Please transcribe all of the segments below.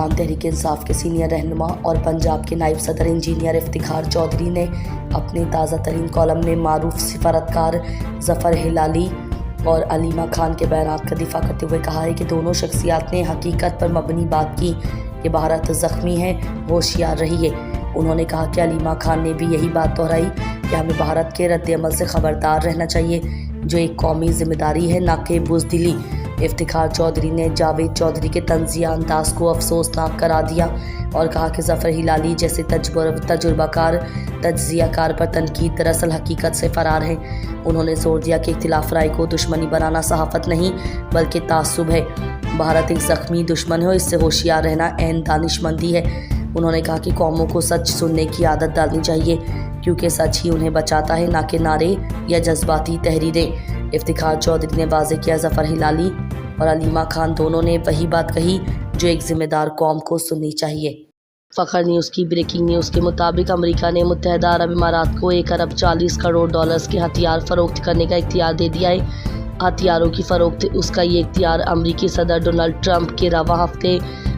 پاکستان تحریک انصاف کے سینئر رہنما اور پنجاب کے نائب صدر انجینئر افتخار چودھری نے اپنے تازہ ترین کالم میں معروف سفارتکار ظفر ہلالی اور علیمہ خان کے بیانات کا دفاع کرتے ہوئے کہا ہے کہ دونوں شخصیات نے حقیقت پر مبنی بات کی کہ بھارت زخمی ہے، ہوشیار رہیے۔ انہوں نے کہا کہ علیمہ خان نے بھی یہی بات دہرائی کہ ہمیں بھارت کے رد عمل سے خبردار رہنا چاہیے، جو ایک قومی ذمہ داری ہے، نہ کہ بزدلی۔ افتخار چودھری نے جاوید چودھری کے طنزیہ انداز کو افسوسناک قرار دیا اور کہا کہ ظفر ہلالی جیسے تجربہ کار تجزیہ کار پر تنقید دراصل حقیقت سے فرار ہے۔ انہوں نے زور دیا کہ اختلاف رائے کو دشمنی بنانا صحافت نہیں بلکہ تعصب ہے۔ بھارت ایک زخمی دشمن ہے اور اس سے ہوشیار رہنا عین دانش مندی ہے۔ انہوں نے کہا کہ قوموں کو سچ سننے کی عادت ڈالنی چاہیے کیونکہ سچ ہی انہیں بچاتا ہے، نہ کہ نعرے یا جذباتی تحریریں۔ افتخار چودھری نے واضح کیا ظفر ہلالی اور علیمہ خان دونوں نے وہی بات کہی جو ایک ذمہ دار قوم کو سننی چاہیے۔ فخر نیوز کی بریکنگ نیوز کے مطابق امریکہ نے متحدہ عرب امارات کو 1 ارب 40 کروڑ ڈالرز کے ہتھیار فروخت کرنے کا اختیار دے دیا ہے۔ ہتھیاروں کی فروخت اس کا یہ اختیار امریکی صدر ڈونلڈ ٹرمپ کے رواں ہفتے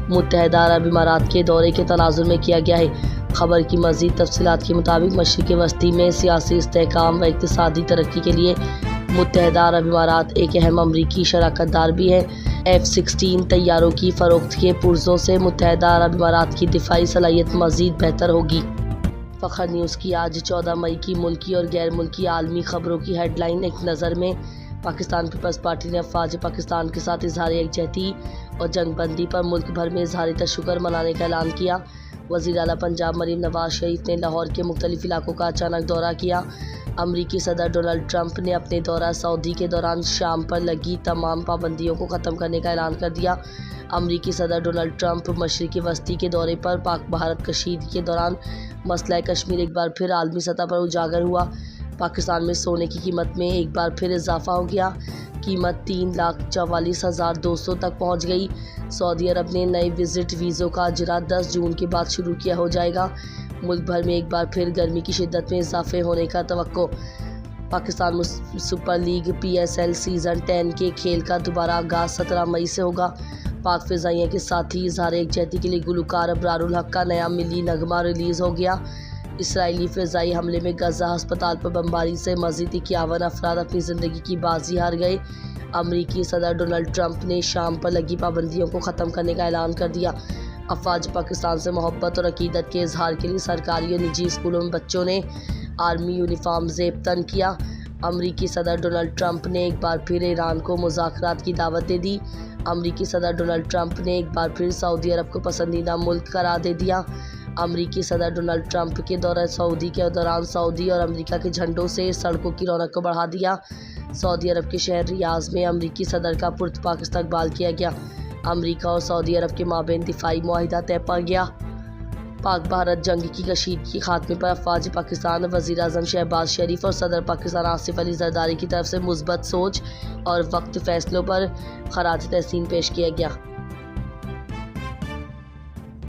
متحدہ عرب امارات کے دورے کے تناظر میں کیا گیا ہے۔ خبر کی مزید تفصیلات کے مطابق مشرق وسطی میں سیاسی استحکام و اقتصادی ترقی کے لیے متحدہ عرب امارات ایک اہم امریکی شراکت دار بھی ہے۔ F-16 طیاروں کی فروخت کے پرزوں سے متحدہ عرب امارات کی دفاعی صلاحیت مزید بہتر ہوگی۔ فخر نیوز کی آج 14 مئی کی ملکی اور غیر ملکی عالمی خبروں کی ہیڈ لائن ایک نظر میں۔ پاکستان پیپلز پارٹی نے افواج پاکستان کے ساتھ اظہار یکجہتی اور جنگ بندی پر ملک بھر میں اظہار تشکر منانے کا اعلان کیا۔ وزیر اعلیٰ پنجاب مریم نواز شریف نے لاہور کے مختلف علاقوں کا اچانک دورہ کیا۔ امریکی صدر ڈونلڈ ٹرمپ نے اپنے دورہ سعودی کے دوران شام پر لگی تمام پابندیوں کو ختم کرنے کا اعلان کر دیا۔ امریکی صدر ڈونلڈ ٹرمپ مشرق وسطی کے دورے پر پاک بھارت کشیدگی کے دوران مسئلہ کشمیر ایک بار پھر عالمی سطح پر اجاگر ہوا۔ پاکستان میں سونے کی قیمت میں ایک بار پھر اضافہ ہو گیا، قیمت 3,44,200 تک پہنچ گئی۔ سعودی عرب نے نئے وزٹ ویزوں کا اجرا 10 جون کے بعد شروع کیا ہو جائے گا۔ ملک بھر میں ایک بار پھر گرمی کی شدت میں اضافے ہونے کا توقع۔ Pakistan super league PSL season 10 کے کھیل کا دوبارہ آغاز 17 مئی سے ہوگا۔ پاک فضائیہ کے ساتھ ہی اظہار یکجہتی کے لیے گلوکار ابرار الحق کا نیا ملی نغمہ ریلیز ہو گیا۔ اسرائیلی فضائی حملے میں غزہ ہسپتال پر بمباری سے مزید 51 افراد اپنی زندگی کی بازی ہار گئے۔ امریکی صدر ڈونلڈ ٹرمپ نے شام پر لگی پابندیوں کو ختم کرنے کا اعلان کر دیا۔ افواج پاکستان سے محبت اور عقیدت کے اظہار کے لیے سرکاری اور نجی اسکولوں میں بچوں نے آرمی یونیفارم زیب تن کیا۔ امریکی صدر ڈونلڈ ٹرمپ نے ایک بار پھر ایران کو مذاکرات کی دعوت دے دی۔ امریکی صدر ڈونلڈ ٹرمپ نے ایک بار پھر سعودی عرب کو پسندیدہ ملک قرار دے دیا۔ امریکی صدر ڈونلڈ ٹرمپ کے دورہ سعودی کے دوران سعودی اور امریکہ کے جھنڈوں سے سڑکوں کی رونق کو بڑھا دیا۔ سعودی عرب کے شہر ریاض میں امریکی صدر کا پرتپاک استقبال کیا گیا۔ امریکہ اور سعودی عرب کے مابین دفاعی معاہدہ طے پا گیا۔ پاک بھارت جنگ کی کشیدگی کے خاتمے پر افواج پاکستان، وزیر اعظم شہباز شریف اور صدر پاکستان آصف علی زرداری کی طرف سے مثبت سوچ اور وقت فیصلوں پر خراج تحسین پیش کیا گیا۔